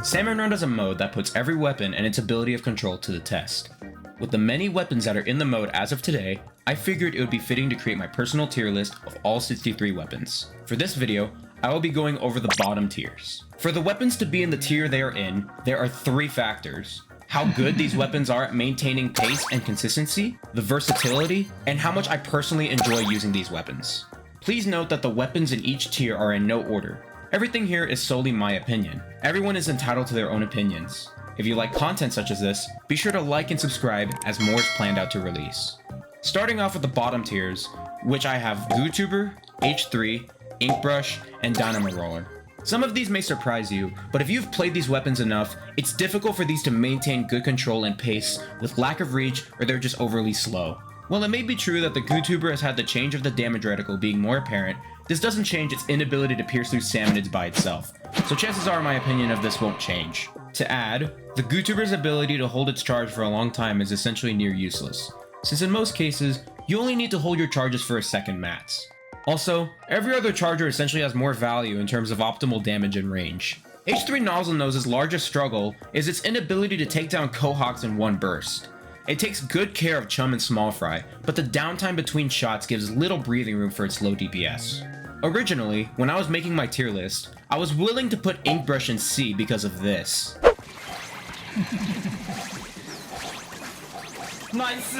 Salmon Run is a mode that puts every weapon and its ability of control to the test. With the many weapons that are in the mode as of today, I figured it would be fitting to create my personal tier list of all 63 weapons. For this video, I will be going over the bottom tiers. For the weapons to be in the tier they are in, there are 3 factors: how good these weapons are at maintaining pace and consistency, the versatility, and how much I personally enjoy using these weapons. Please note that the weapons in each tier are in no order. Everything here is solely my opinion. Everyone is entitled to their own opinions. If you like content such as this, be sure to like and subscribe as more is planned out to release. Starting off with the bottom tiers, which I have GooTuber, H3, Inkbrush, and Dynamo Roller. Some of these may surprise you, but if you've played these weapons enough, it's difficult for these to maintain good control and pace with lack of reach, or they're just overly slow. While it may be true that the GooTuber has had the change of the damage reticle being more apparent, this doesn't change its inability to pierce through salmonids by itself, so chances are my opinion of this won't change. To add, the GooTuber's ability to hold its charge for a long time is essentially near useless, since in most cases, you only need to hold your charges for a second max. Also, every other charger essentially has more value in terms of optimal damage and range. H3 Nozzlenose's largest struggle is its inability to take down Cohawks in one burst. It takes good care of Chum and Small Fry, but the downtime between shots gives little breathing room for its low DPS. Originally, when I was making my tier list, I was willing to put Inkbrush in C because of this. Nice!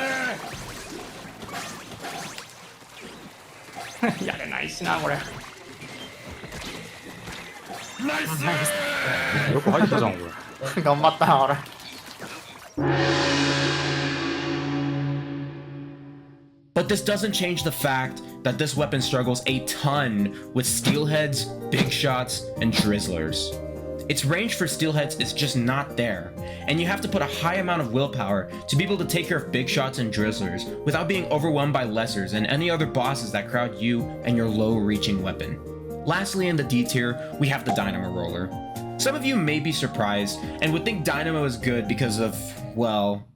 やれないしなこれ。ナイス！よく入ったじゃんこれ。頑張ったなこれ。But this doesn't change the fact that this weapon struggles a ton with steelheads, big shots, and drizzlers. Its range for steelheads is just not there, and you have to put a high amount of willpower to be able to take care of big shots and drizzlers without being overwhelmed by lessers and any other bosses that crowd you and your low-reaching weapon. Lastly, in the D tier, we have the Dynamo Roller. Some of you may be surprised and would think Dynamo is good because of, well,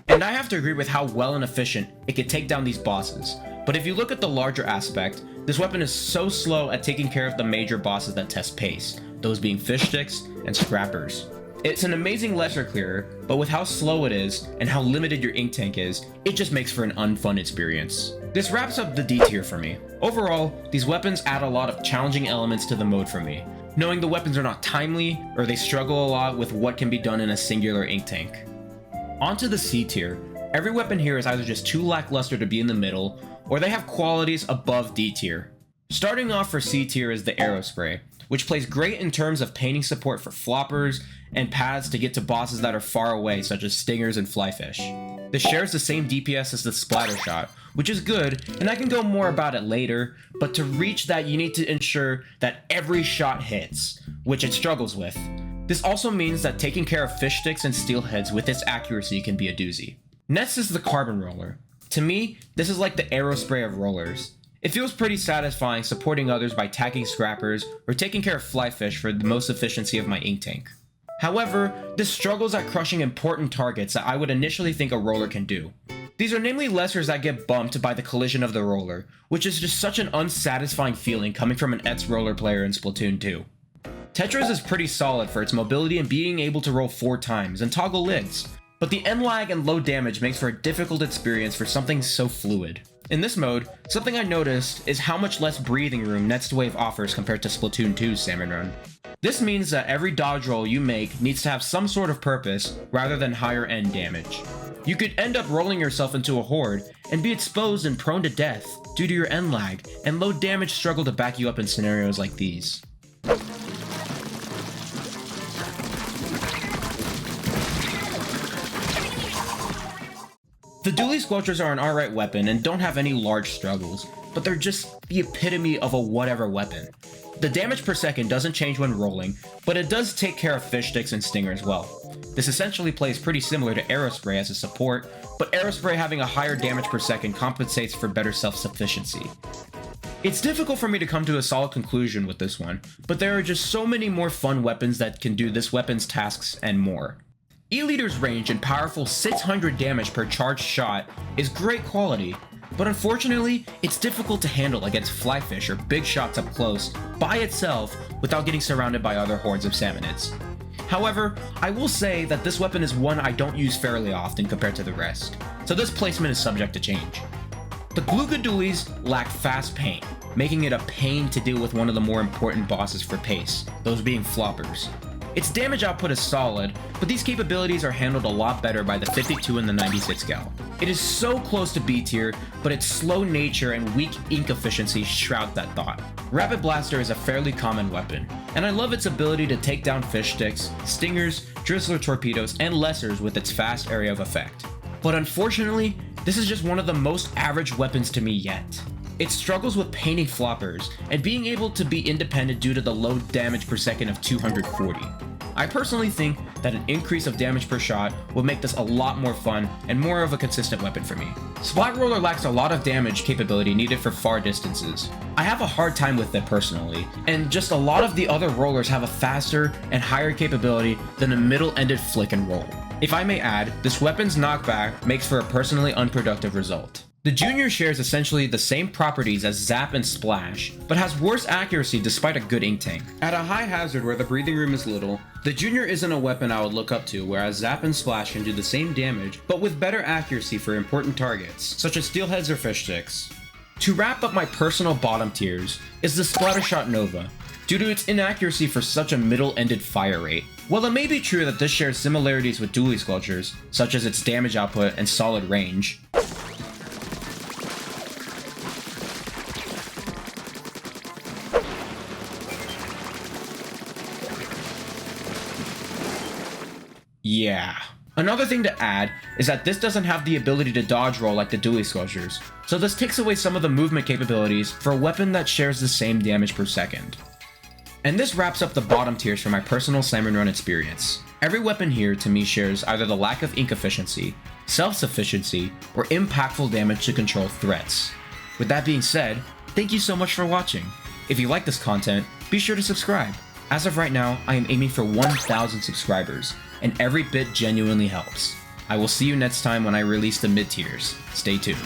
and I have to agree with how well and efficient it can take down these bosses. But if you look at the larger aspect, this weapon is so slow at taking care of the major bosses that test pace, those being fish sticks and scrappers. It's an amazing lesser clearer, but with how slow it is and how limited your ink tank is, it just makes for an unfun experience. This wraps up the D tier for me. Overall, these weapons add a lot of challenging elements to the mode for me, knowing the weapons are not timely or they struggle a lot with what can be done in a singular ink tank. Onto the C tier, every weapon here is either just too lackluster to be in the middle, or they have qualities above D tier. Starting off for C tier is the Arrow Spray, which plays great in terms of painting support for floppers and pads to get to bosses that are far away, such as stingers and flyfish. This shares the same DPS as the Splatter Shot, which is good, and I can go more about it later, but to reach that you need to ensure that every shot hits, which it struggles with. This also means that taking care of fish sticks and steelheads with its accuracy can be a doozy. Next is the Carbon Roller. To me, this is like the Arrow Spray of rollers. It feels pretty satisfying supporting others by tagging scrappers or taking care of flyfish for the most efficiency of my ink tank. However, this struggles at crushing important targets that I would initially think a roller can do. These are namely lessers that get bumped by the collision of the roller, which is just such an unsatisfying feeling coming from an ETS roller player in Splatoon 2. Tetris is pretty solid for its mobility and being able to roll 4 times and toggle lids, but the end lag and low damage makes for a difficult experience for something so fluid. In this mode, something I noticed is how much less breathing room Next Wave offers compared to Splatoon 2's Salmon Run. This means that every dodge roll you make needs to have some sort of purpose rather than higher end damage. You could end up rolling yourself into a horde and be exposed and prone to death due to your end lag and low damage struggle to back you up in scenarios like these. The Dually Squelchers are an alright weapon and don't have any large struggles, but they're just the epitome of a whatever weapon. The damage per second doesn't change when rolling, but it does take care of fish sticks and stingers well. This essentially plays pretty similar to Arrow Spray as a support, but Arrow Spray having a higher damage per second compensates for better self-sufficiency. It's difficult for me to come to a solid conclusion with this one, but there are just so many more fun weapons that can do this weapon's tasks and more. E-liter's range and powerful 600 damage per charged shot is great quality, but unfortunately, it's difficult to handle against flyfish or big shots up close by itself without getting surrounded by other hordes of salmonids. However, I will say that this weapon is one I don't use fairly often compared to the rest, so this placement is subject to change. The Glooga Dualies lack fast paint, making it a pain to deal with one of the more important bosses for pace, those being floppers. Its damage output is solid, but these capabilities are handled a lot better by the 52 and the 96 gal. It is so close to B tier, but its slow nature and weak ink efficiency shroud that thought. Rapid Blaster is a fairly common weapon, and I love its ability to take down fish sticks, stingers, drizzler torpedoes, and lessers with its fast area of effect. But unfortunately, this is just one of the most average weapons to me yet. It struggles with painting floppers and being able to be independent due to the low damage per second of 240. I personally think that an increase of damage per shot would make this a lot more fun and more of a consistent weapon for me. Splat Roller lacks a lot of damage capability needed for far distances. I have a hard time with it personally, and just a lot of the other rollers have a faster and higher capability than a middle-ended flick and roll. If I may add, this weapon's knockback makes for a personally unproductive result. The Junior shares essentially the same properties as Zap and Splash, but has worse accuracy despite a good ink tank. At a high hazard where the breathing room is little, the Junior isn't a weapon I would look up to, whereas Zap and Splash can do the same damage, but with better accuracy for important targets, such as steelheads or fish sticks. To wrap up my personal bottom tiers is the Splattershot Nova, due to its inaccuracy for such a middle-ended fire rate. While it may be true that this shares similarities with Dually Sculptures, such as its damage output and solid range, yeah. Another thing to add is that this doesn't have the ability to dodge roll like the Dually Sculptures, so this takes away some of the movement capabilities for a weapon that shares the same damage per second. And this wraps up the bottom tiers for my personal Salmon Run experience. Every weapon here to me shares either the lack of ink efficiency, self-sufficiency, or impactful damage to control threats. With that being said, thank you so much for watching. If you like this content, be sure to subscribe. As of right now, I am aiming for 1,000 subscribers, and every bit genuinely helps. I will see you next time when I release the mid tiers. Stay tuned.